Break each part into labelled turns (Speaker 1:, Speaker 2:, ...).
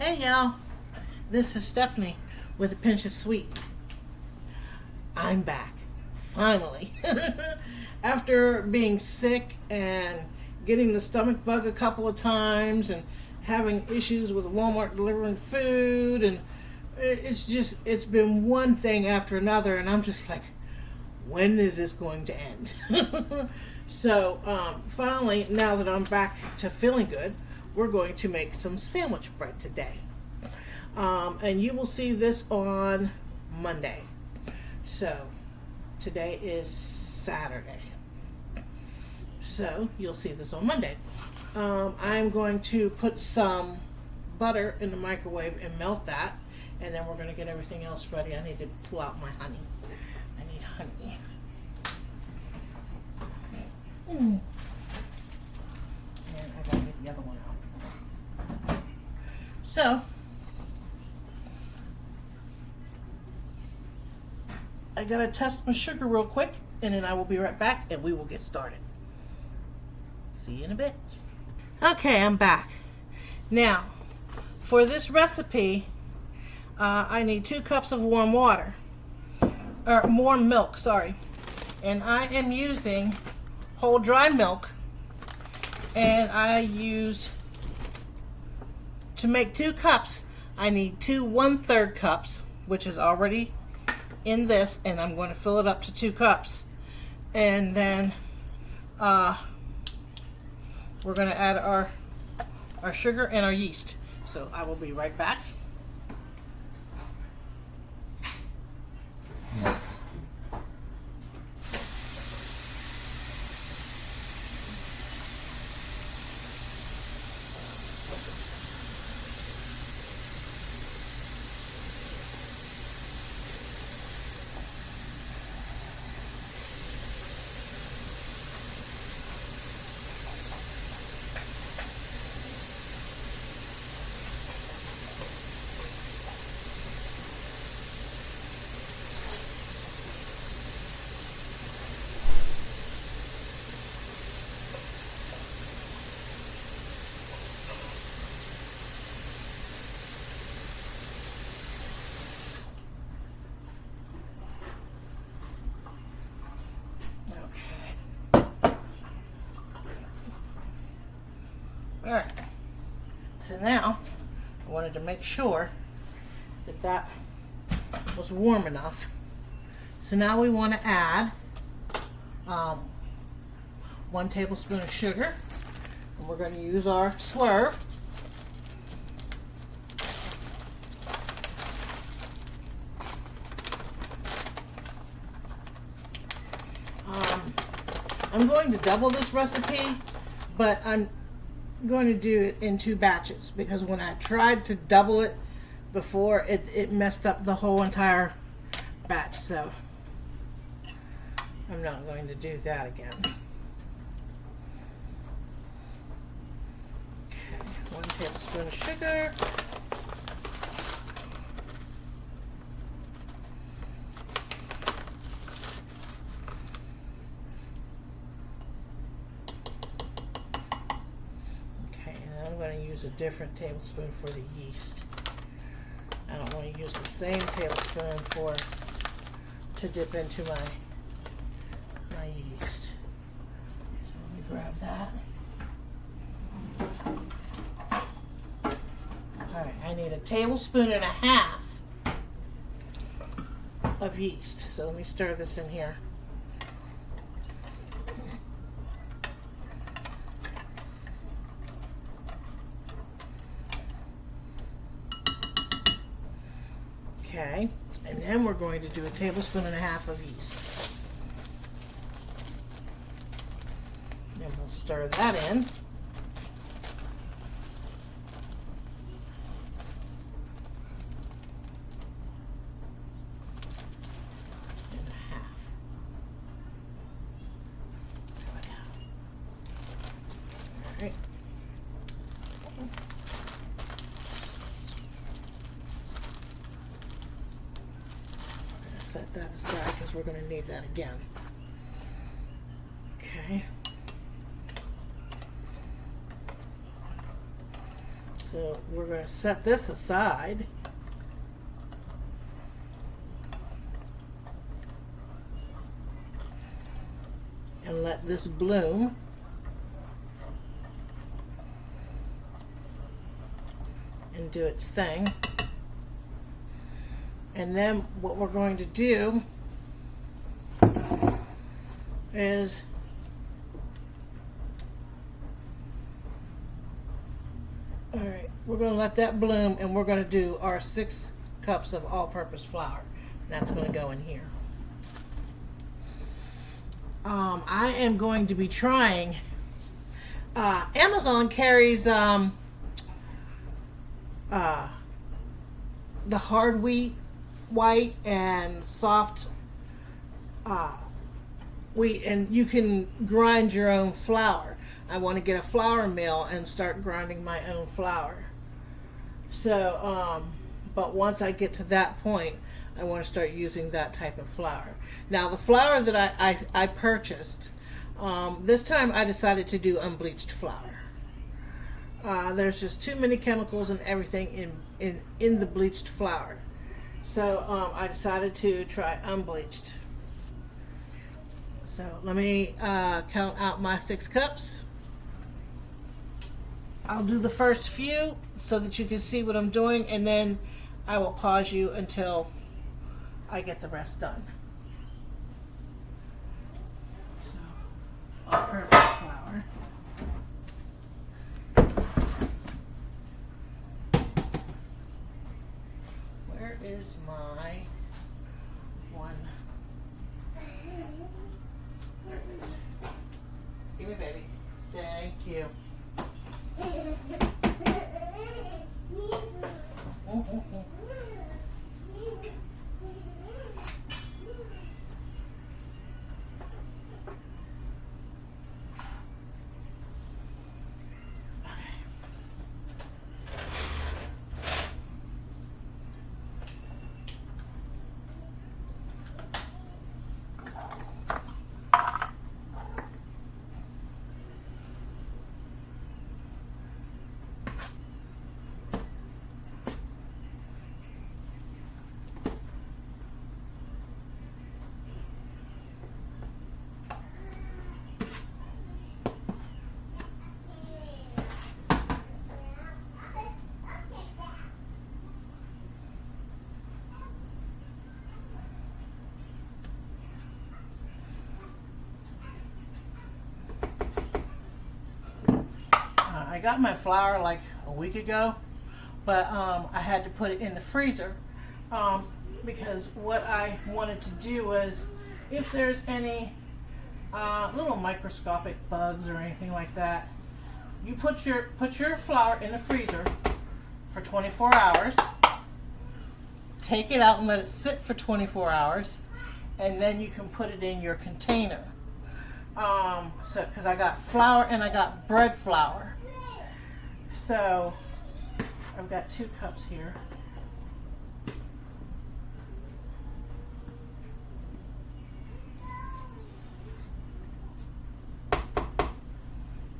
Speaker 1: Hey y'all, this is Stephanie with a pinch of sweet. I'm back, finally. After being sick and getting the stomach bug a couple of times and having issues with Walmart delivering food, and it's been one thing after another, and I'm just like, when is this going to end? So finally, now that I'm back to feeling good, we're going to make some sandwich bread today. And you will see this on Monday. So today is Saturday. So you'll see this on Monday. I'm going to put some butter in the microwave and melt that. And then we're going to get everything else ready. I need to pull out my honey. I need honey. And I gotta get the other one out. So, I gotta test my sugar real quick, and then I will be right back and we will get started. See you in a bit. Okay, I'm back. Now, for this recipe, I need 2 cups of warm water, or warm milk, sorry. And I am using whole dry milk, and I used, to make 2 cups, I need 2 1/3 cups, which is already in this, and I'm going to fill it up to 2 cups. And then we're going to add our sugar and our yeast. So I will be right back. Alright, so now I wanted to make sure that was warm enough. So now we want to add 1 tablespoon of sugar, and we're going to use our swerve. I'm going to double this recipe, but I'm going to do it in 2 batches, because when I tried to double it before, it messed up the whole entire batch, so I'm not going to do that again. Okay, 1 tablespoon of sugar. I'm going to use a different tablespoon for the yeast. I don't want to use the same tablespoon to dip into my yeast. So let me grab that. Alright, I need 1.5 tablespoons of yeast. So let me stir this in here. Okay, and then we're going to do 1.5 tablespoons of yeast. And we'll stir that in. And 1/2. All right. Set that aside because we're going to need that again. Okay. So we're going to set this aside. And let this bloom. And do its thing. And then what we're going to do is we're going to let that bloom, and we're going to do our 6 cups of all-purpose flour. That's going to go in here. I am going to be trying. Amazon carries the hard wheat, white, and soft wheat, and you can grind your own flour. I want to get a flour mill and start grinding my own flour. So, but once I get to that point, I want to start using that type of flour. Now, the flour that I purchased, this time I decided to do unbleached flour. There's just too many chemicals and everything in the bleached flour. So I decided to try unbleached. So let me count out my 6 cups. I'll do the first few so that you can see what I'm doing, and then I will pause you until I get the rest done. So, all-purpose flour. Where is my one? Give me, baby. Thank you. I got my flour like a week ago, but I had to put it in the freezer because what I wanted to do was, if there's any little microscopic bugs or anything like that, you put your flour in the freezer for 24 hours, take it out and let it sit for 24 hours, and then you can put it in your container. So because I got flour and I got bread flour. So I've got 2 cups here.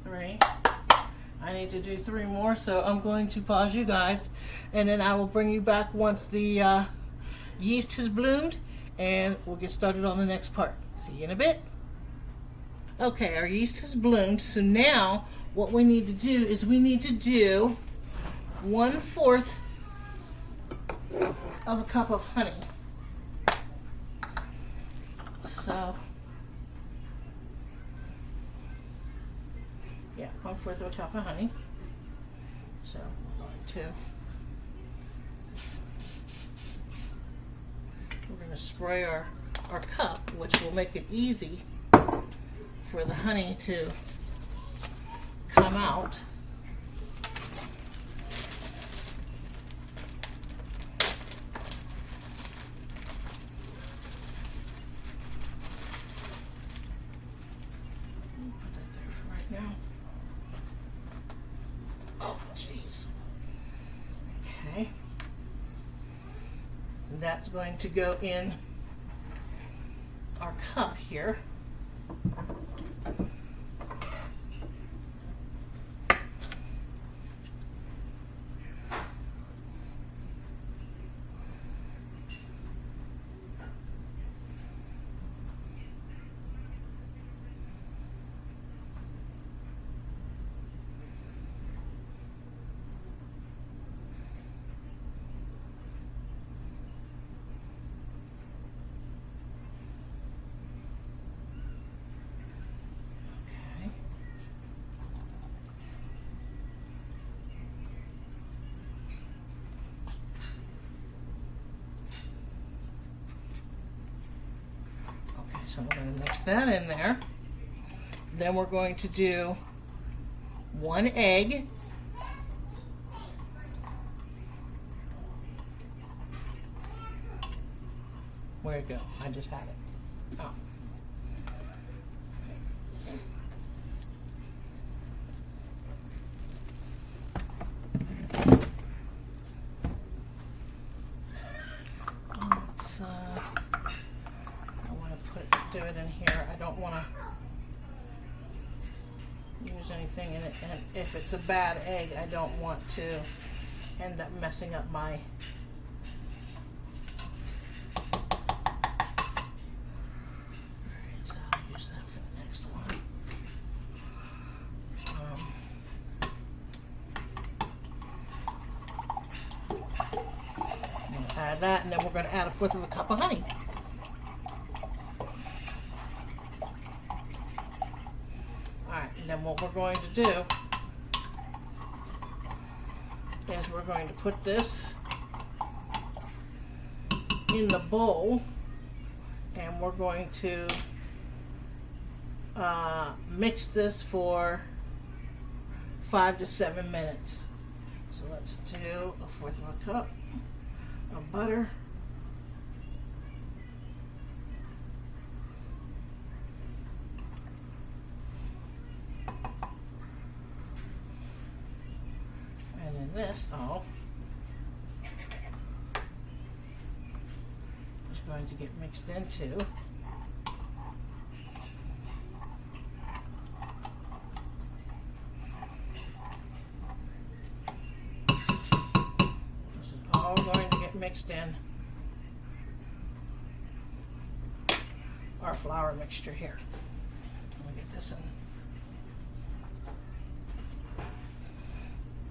Speaker 1: Three. I need to do 3 more, so I'm going to pause you guys, and then I will bring you back once the yeast has bloomed, and we'll get started on the next part. See you in a bit. Okay, our yeast has bloomed, so now what we need to do is we need to do 1/4 of a cup of honey. So, yeah, 1/4 of a cup of honey. So, we're going to spray our cup, which will make it easy for the honey to come out. Put that there for right now. Oh, jeez. Okay. And that's going to go in our cup here. So we're going to mix that in there. Then we're going to do 1 egg. Where'd it go? I just had it. Oh. I want to do it in here. I don't want to use anything in it, and if it's a bad egg, I don't want to end up messing up my add that, and then we're going to add 1/4 cup of honey. Alright, and then what we're going to do is we're going to put this in the bowl, and we're going to mix this for 5 to 7 minutes. So let's do 1/4 cup of butter. And then this all is going to get mixed into mixed in our flour mixture here. Let me get this in.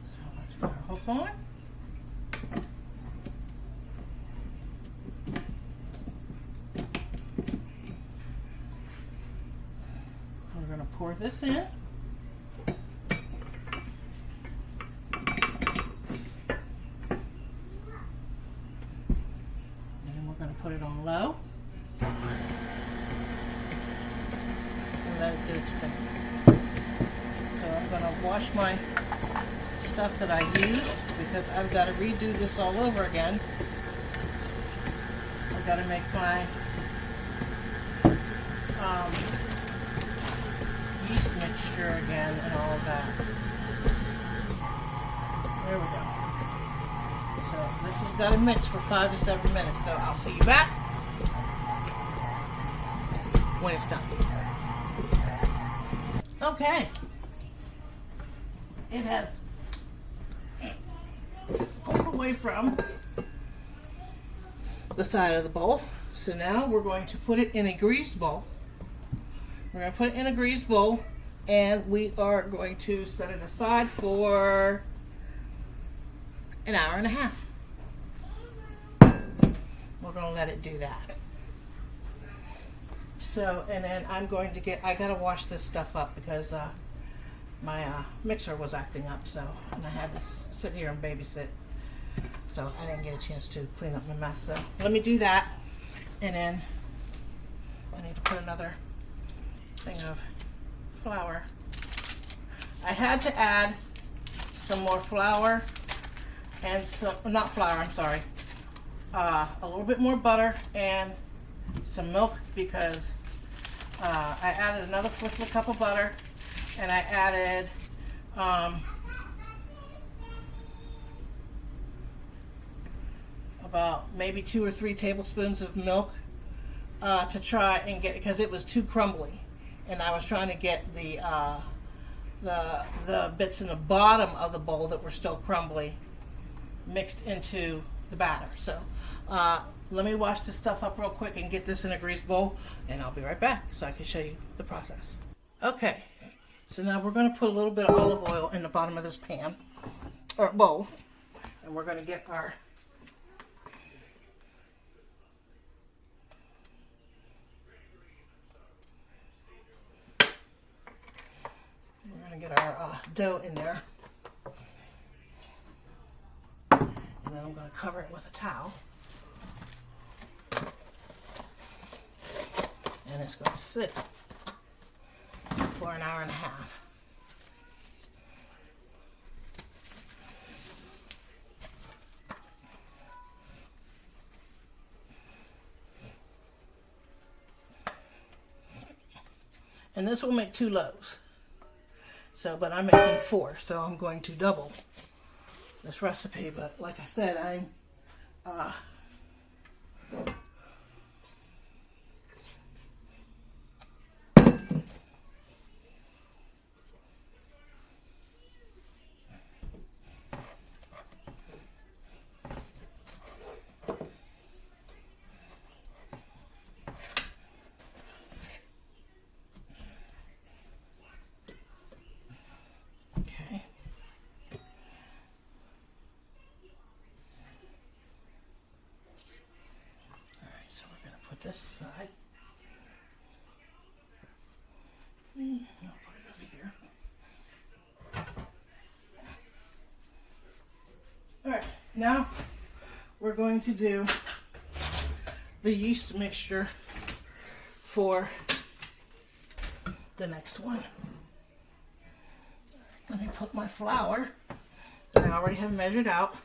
Speaker 1: So let's put our hook on. We're going to pour this in. Put it on low and let it do its thing. So I'm going to wash my stuff that I used because I've got to redo this all over again. I've got to make my yeast mixture again and all of that. There we go. So this has got to mix for 5 to 7 minutes. So I'll see you back when it's done. Okay. It has pulled away from the side of the bowl. So now we're going to put it in a greased bowl. We're going to put it in a greased bowl, and we are going to set it aside for an hour and a half. We're going to let it do that. So, and then I'm going to I got to wash this stuff up because my mixer was acting up, so, and I had to sit here and babysit. So I didn't get a chance to clean up my mess. So let me do that, and then I need to put another thing of flour. I had to add some more flour and some, not flour, I'm sorry, a little bit more butter and some milk because I added another 1/4 cup of butter, and I added about maybe 2 or 3 tablespoons of milk to try and get, because it was too crumbly, and I was trying to get the bits in the bottom of the bowl that were still crumbly mixed into the batter. So let me wash this stuff up real quick and get this in a greased bowl, and I'll be right back so I can show you the process. Okay, so now we're going to put a little bit of olive oil in the bottom of this pan or bowl, and we're going to get our dough in there, and then I'm going to cover it with a towel, and it's going to sit for an hour and a half. And this will make 2 loaves. So, but I'm making 4, so I'm going to double this recipe. But like I said, I'm okay. So we're going to put this aside. I'll put it over here. Alright, now we're going to do the yeast mixture for the next one. Let me put my flour, and I already have measured out.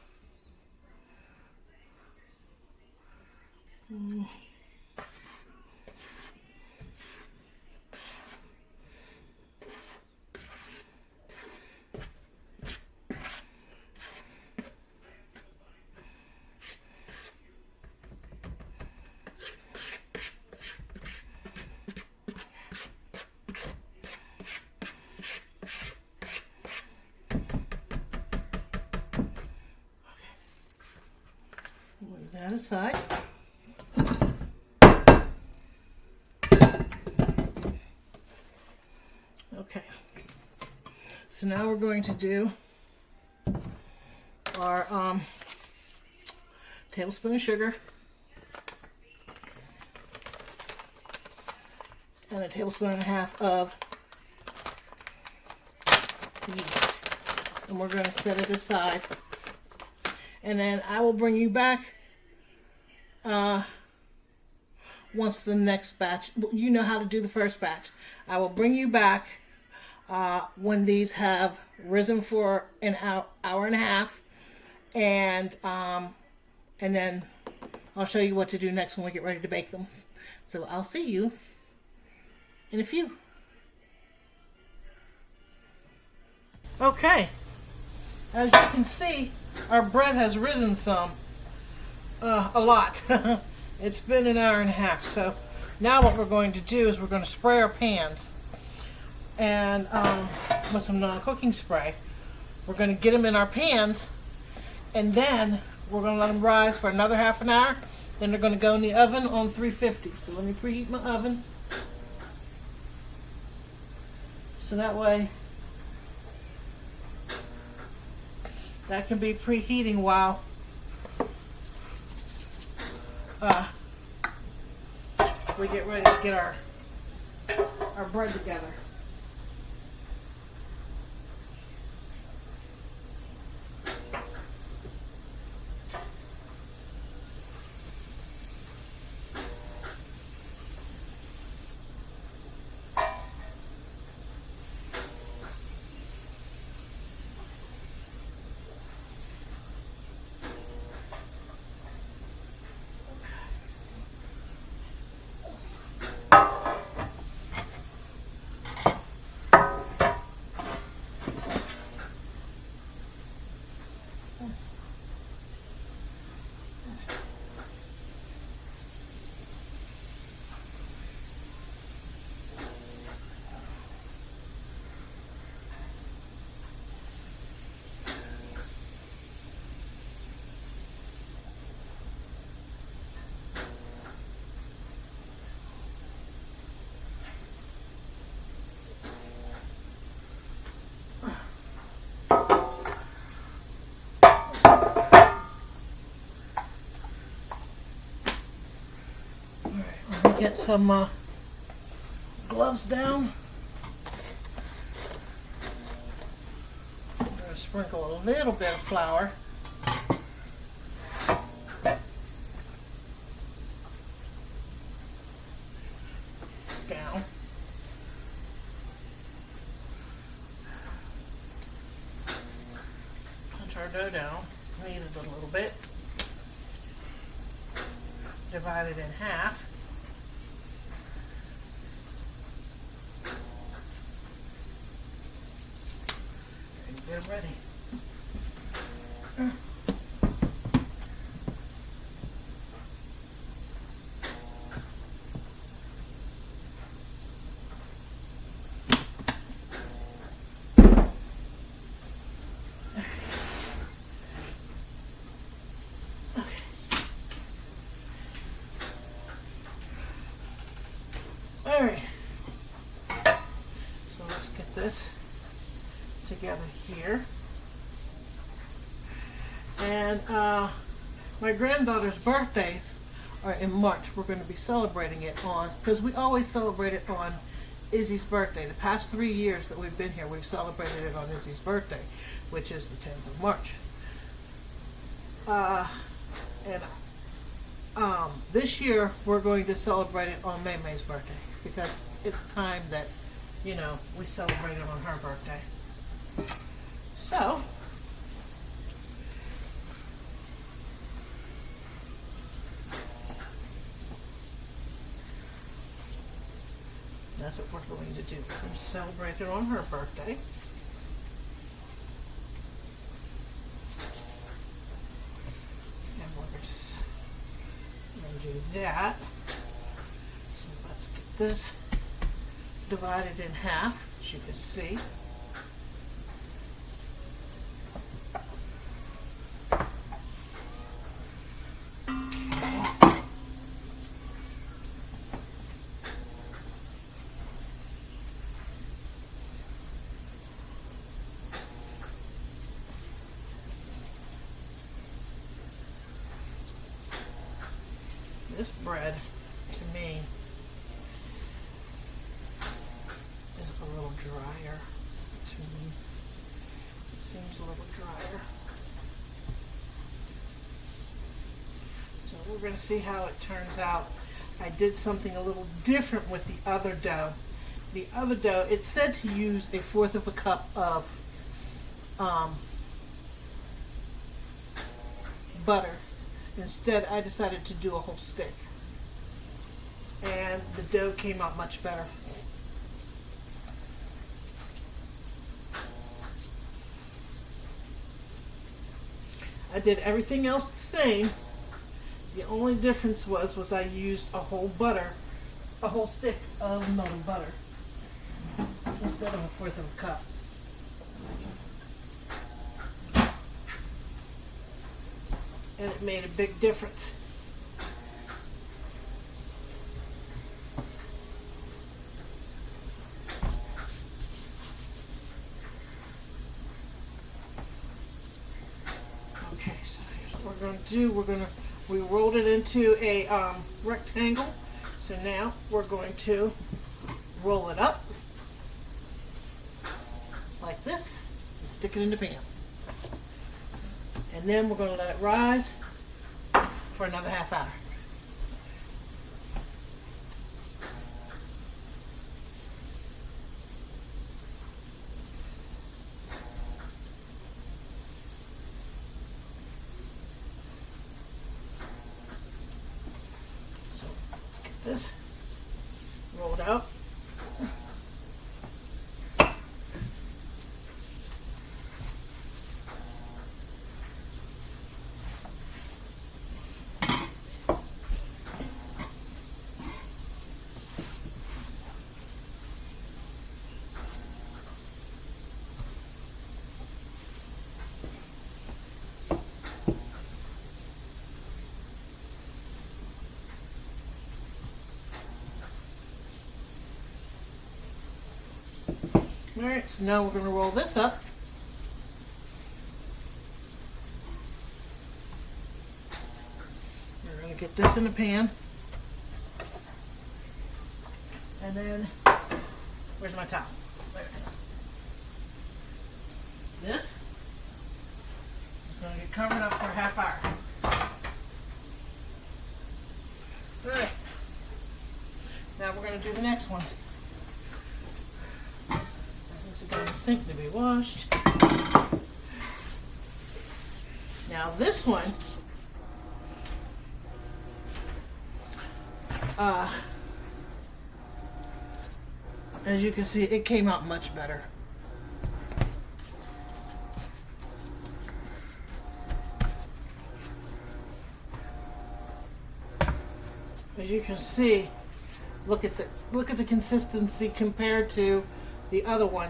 Speaker 1: Move that aside. Okay, so now we're going to do our tablespoon of sugar and a tablespoon and a half of yeast, and we're going to set it aside, and then I will bring you back once the next batch, you know how to do the first batch. I will bring you back when these have risen for an hour and a half, and then I'll show you what to do next when we get ready to bake them. So I'll see you in a few. Okay, as you can see, our bread has risen some, a lot. It's been an hour and a half, so now what we're going to do is we're going to spray our pans and with some non-cooking spray. We're going to get them in our pans, and then we're going to let them rise for another half an hour. Then they're going to go in the oven on 350. So let me preheat my oven, so that way that can be preheating while we get ready to get our bread together. Get some gloves down. I'm going to sprinkle a little bit of flour. our dough down, knead it a little bit, divide it in half, and get it ready. Alright, so let's get this together here. And my granddaughter's birthdays are in March. We're going to be celebrating it on, because we always celebrate it on Izzy's birthday. The past 3 years that we've been here, we've celebrated it on Izzy's birthday, which is the 10th of March. This year we're going to celebrate it on May May's birthday, because it's time that, you know, we celebrate it on her birthday. So, that's what we're going to do. We're going to celebrate it on her birthday. And we're just going to do that. So let's get this divided in half, as you can see. This bread, to me, is a little drier. To me, it seems a little drier. So we're going to see how it turns out. I did something a little different with the other dough. The other dough, it said to use 1/4 of a cup of butter. Instead, I decided to do a whole stick. And the dough came out much better. I did everything else the same. The only difference was I used a whole stick of melted butter instead of 1/4 of a cup. And it made a big difference. Okay, so here's what we're going to do. We rolled it into a rectangle. So now we're going to roll it up like this and stick it in the pan. And then we're going to let it rise for another half hour. So let's get this rolled out. Alright, so now we're going to roll this up. We're going to get this in the pan. And then, where's my towel? There it is. This is going to get covered up for a half hour. Alright. Now we're going to do the next ones. This is going to sink to be washed. Now this one, as you can see, it came out much better. As you can see, look at the consistency compared to the other one.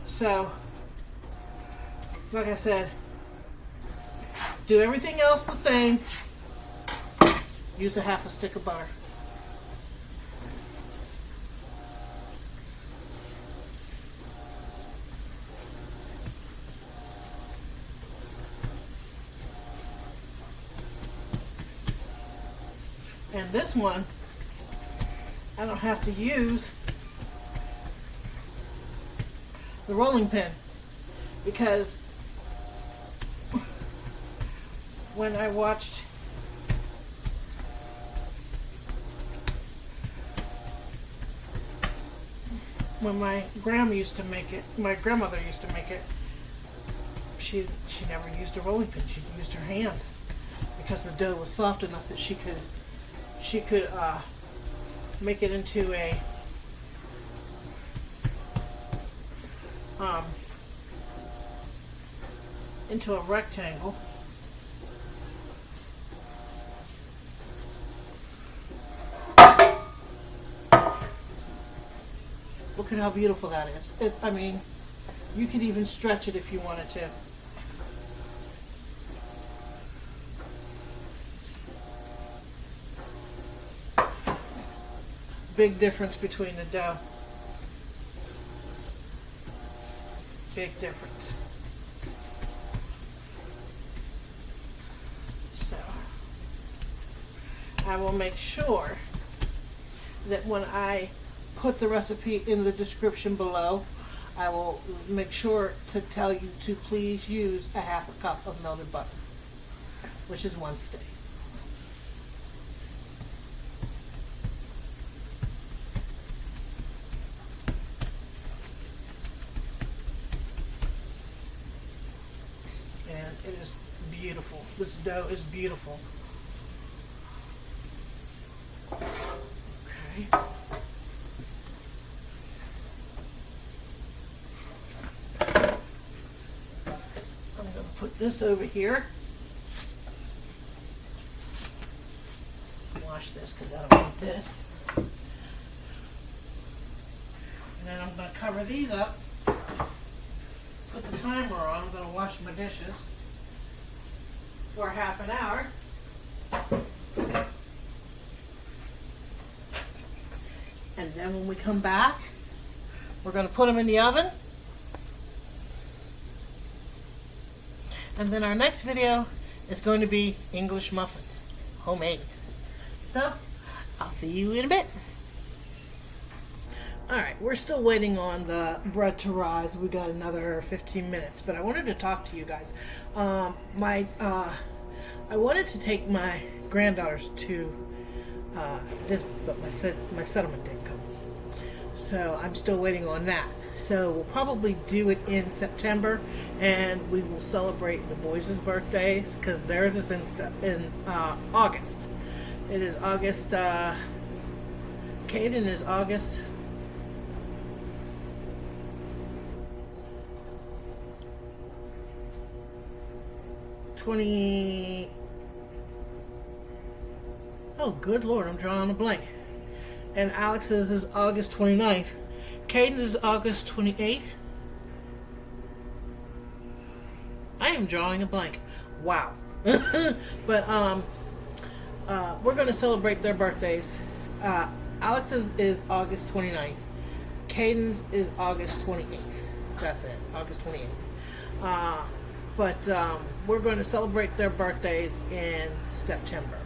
Speaker 1: So, like I said, do everything else the same. Use a half a stick of butter. And this one, I don't have to use the rolling pin, because when I watched when my grandmother used to make it, she never used a rolling pin. She used her hands because the dough was soft enough that she could make it into a rectangle. Look at how beautiful that is. I mean, you could even stretch it if you wanted to. Big difference between the dough. Big difference. So, I will make sure that when I put the recipe in the description below, I will make sure to tell you to please use a half a cup of melted butter, which is 1 stick. And it is beautiful. This dough is beautiful. Okay. I'm going to put this over here. Wash this because I don't want this. And then I'm going to cover these up. Put the timer on. I'm going to wash my dishes for half an hour. And then when we come back, we're going to put them in the oven. And then our next video is going to be English muffins, homemade. So, I'll see you in a bit. Alright, we're still waiting on the bread to rise. We got another 15 minutes, but I wanted to talk to you guys. I wanted to take my granddaughters to Disney, but my settlement didn't come. So I'm still waiting on that. So we'll probably do it in September, and we will celebrate the boys' birthdays, because theirs is in August. It is August, Caden is August 20. Oh, good Lord, I'm drawing a blank. And Alex's is August 29th. Caden's is August 28th. I am drawing a blank. Wow. But we're going to celebrate their birthdays. Alex's is August 29th. Caden's is August 28th. That's it, August 28th. But we're going to celebrate their birthdays in September.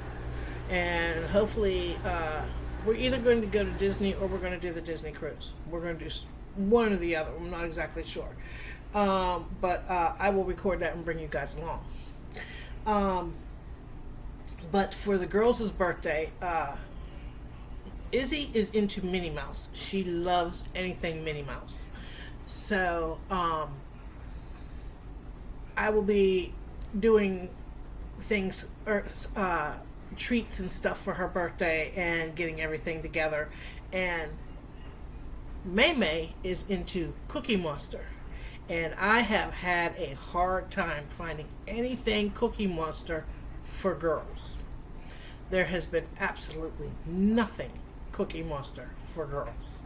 Speaker 1: And hopefully, we're either going to go to Disney or we're going to do the Disney cruise. We're going to do one or the other. I'm not exactly sure. But I will record that and bring you guys along. But for the girls' birthday, Izzy is into Minnie Mouse. She loves anything Minnie Mouse. So, I will be doing things or treats and stuff for her birthday and getting everything together. And May is into Cookie Monster. And I have had a hard time finding anything Cookie Monster for girls. There has been absolutely nothing Cookie Monster for girls.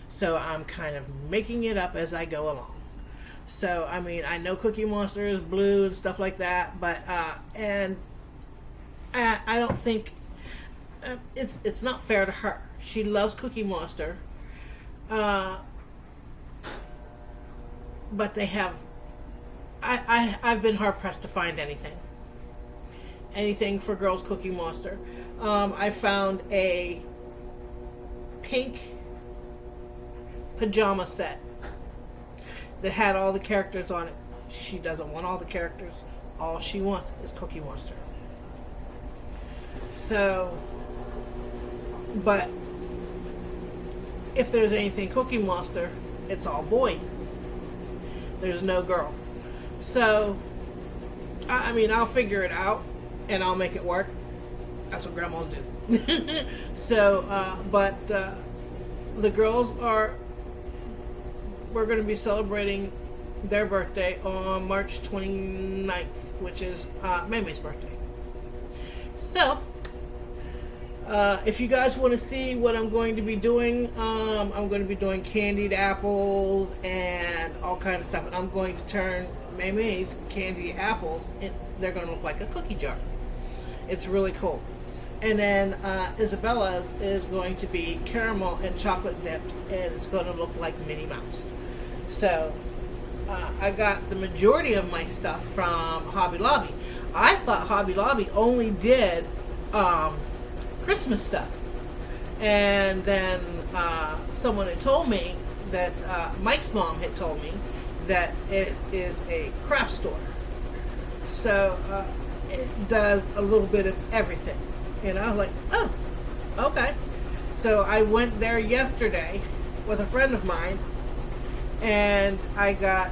Speaker 1: So I'm kind of making it up as I go along. So, I mean, I know Cookie Monster is blue and stuff like that, but, and I don't think, it's not fair to her. She loves Cookie Monster, but they have, I've been hard pressed to find anything for girls Cookie Monster. I found a pink pajama set that had all the characters on it. She doesn't want all the characters. All she wants is Cookie Monster. So, but if there's anything Cookie Monster, it's all boy. There's no girl. So, I mean, I'll figure it out and I'll make it work. That's what grandmas do. So, but the girls we're going to be celebrating their birthday on March 29th, which is May's birthday. So, if you guys want to see what I'm going to be doing, I'm going to be doing candied apples and all kinds of stuff. And I'm going to turn May's candied apples, and they're going to look like a cookie jar. It's really cool. And then Isabella's is going to be caramel and chocolate dipped, and it's going to look like Minnie Mouse. So I got the majority of my stuff from Hobby Lobby. I thought Hobby Lobby only did Christmas stuff. And then someone had told me that Mike's mom had told me that it is a craft store. So it does a little bit of everything. And I was like, oh, okay. So I went there yesterday with a friend of mine, and I got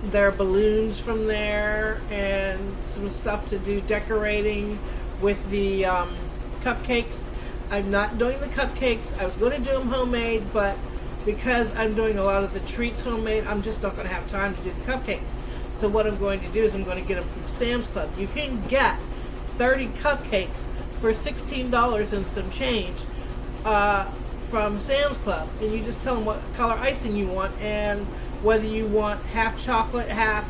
Speaker 1: their balloons from there and some stuff to do decorating with the cupcakes. I'm not doing the cupcakes. I was going to do them homemade, but because I'm doing a lot of the treats homemade, I'm just not going to have time to do the cupcakes. So what I'm going to do is I'm going to get them from Sam's Club. You can get 30 cupcakes for $16 and some change from Sam's Club, and you just tell them what color icing you want and whether you want half chocolate, half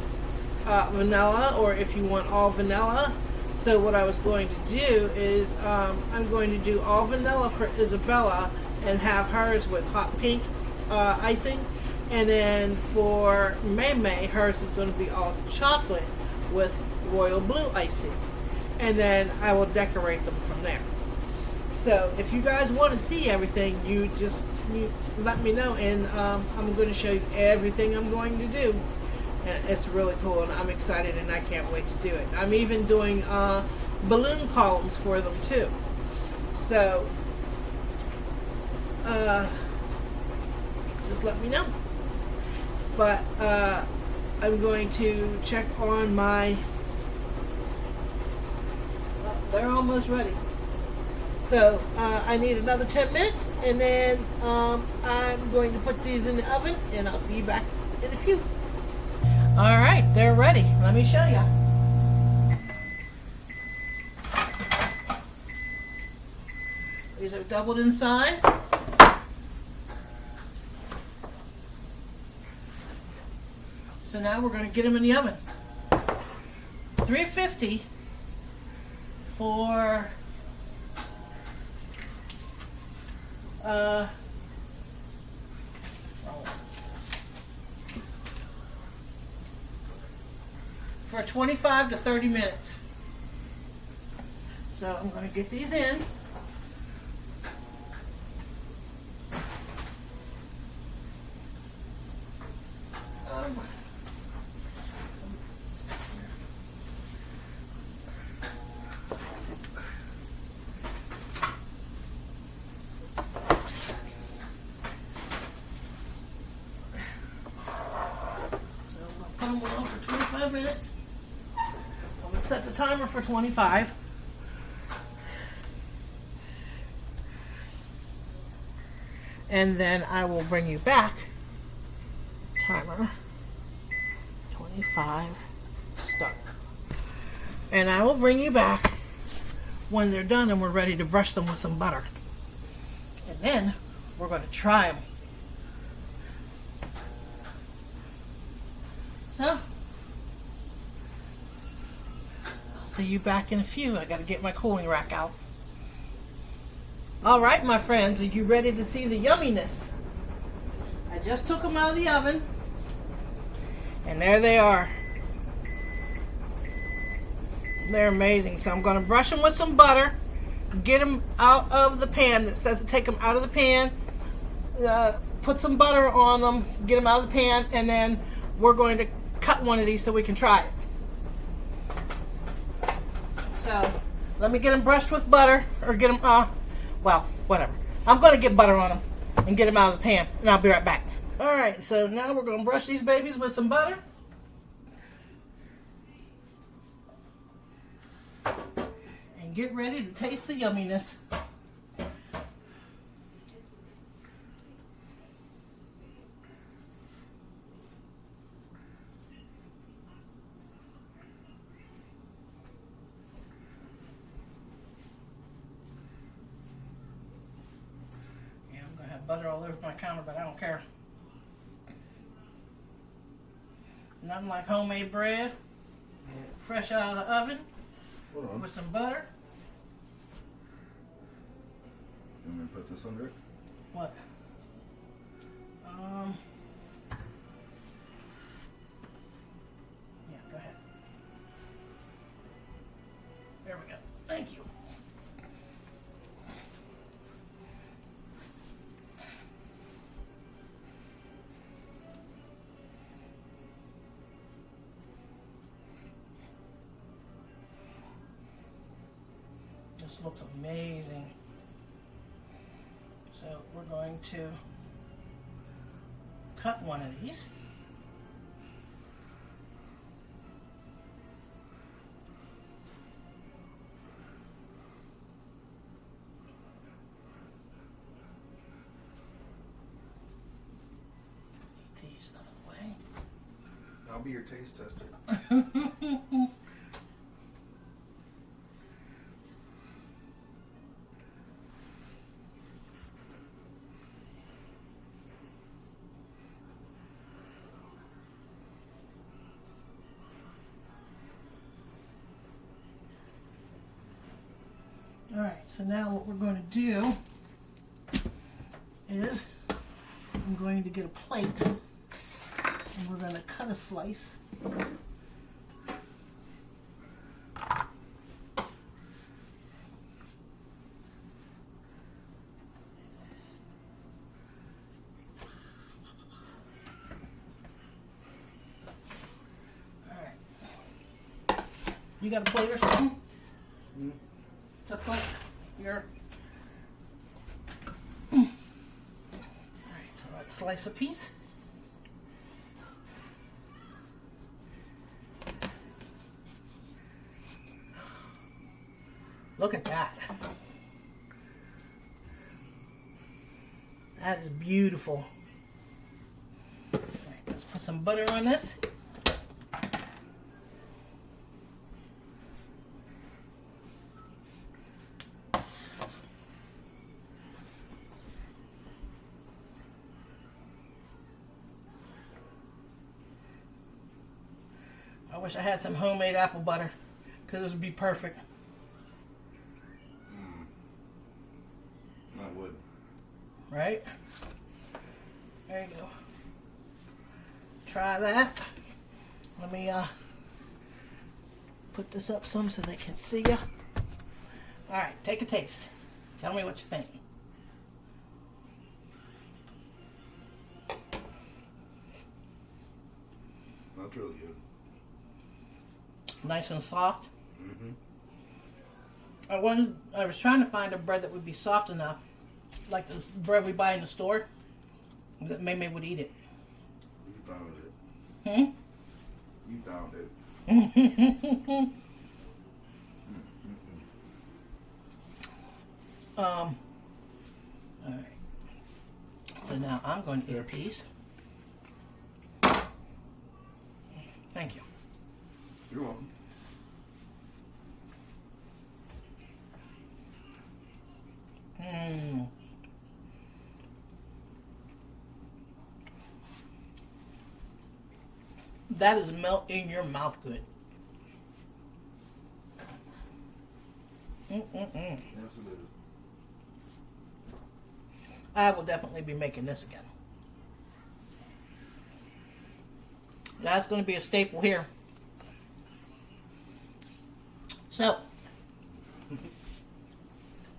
Speaker 1: vanilla, or if you want all vanilla. So what I was going to do is I'm going to do all vanilla for Isabella and have hers with hot pink icing, and then for May, hers is going to be all chocolate with royal blue icing. And then I will decorate them from there. So if you guys want to see everything, you let me know, and I'm going to show you everything I'm going to do. And it's really cool, and I'm excited, and I can't wait to do it. I'm even doing balloon columns for them too. So just let me know. But I'm going to check on my... They're almost ready. So I need another 10 minutes, and then I'm going to put these in the oven, and I'll see you back in a few. All right, they're ready. Let me show you. These are doubled in size. So now we're going to get them in the oven. 350 for for 25 to 30 minutes. So I'm going to get these in. Put them on for 25 minutes. I'm going to set the timer for 25. And then I will bring you back. Timer 25, start. And I will bring you back when they're done and we're ready to brush them with some butter. And then we're going to try them. So, I'll see you back in a few. I got to get my cooling rack out. All right, my friends, are you ready to see the yumminess? I just took them out of the oven, and there they are. They're amazing. So I'm going to brush them with some butter, get them out of the pan that says to take them out of the pan, put some butter on them, get them out of the pan, and then we're going to cut one of these so we can try it. So let me get them brushed with butter, or get them, well, whatever. I'm going to get butter on them and get them out of the pan, and I'll be right back. All right, so now we're going to brush these babies with some butter. And get ready to taste the yumminess. Butter all over my counter, but I don't care. Nothing like homemade bread, fresh out of the oven, with some butter.
Speaker 2: You want me to put this under it?
Speaker 1: What? Yeah, go ahead. There we go. Thank you. This looks amazing. So we're going to cut one of these. Get these out of the way.
Speaker 2: I'll be your taste tester.
Speaker 1: All right, so now what we're going to do is I'm going to get a plate and we're going to cut a slice. All right. You got a plate or something?
Speaker 2: Mm-hmm.
Speaker 1: To put your... Alright, so let's slice a piece. Look at that. That is beautiful. Alright, let's put some butter on this. I wish I had some homemade apple butter, because this would be perfect.
Speaker 2: I would.
Speaker 1: Right? There you go. Try that. Let me put this up some so they can see you. Alright, take a taste. Tell me what you think.
Speaker 2: That's really good.
Speaker 1: Nice and soft.
Speaker 2: Mm-hmm.
Speaker 1: I was trying to find a bread that would be soft enough, like the bread we buy in the store, that May would eat it.
Speaker 2: You found it.
Speaker 1: Hmm?
Speaker 2: You found it.
Speaker 1: All right. So now I'm going to eat a piece. Thank you.
Speaker 2: You're welcome.
Speaker 1: Mmm. That is melt in your mouth good.
Speaker 2: Yes, it is.
Speaker 1: I will definitely be making this again. That's going to be a staple here. So,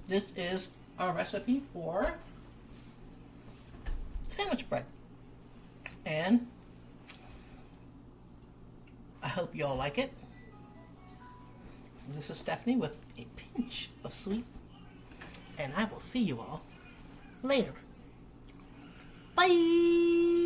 Speaker 1: this is our recipe for sandwich bread. And I hope you all like it. This is Stephanie with a pinch of sweet. And I will see you all later. Bye!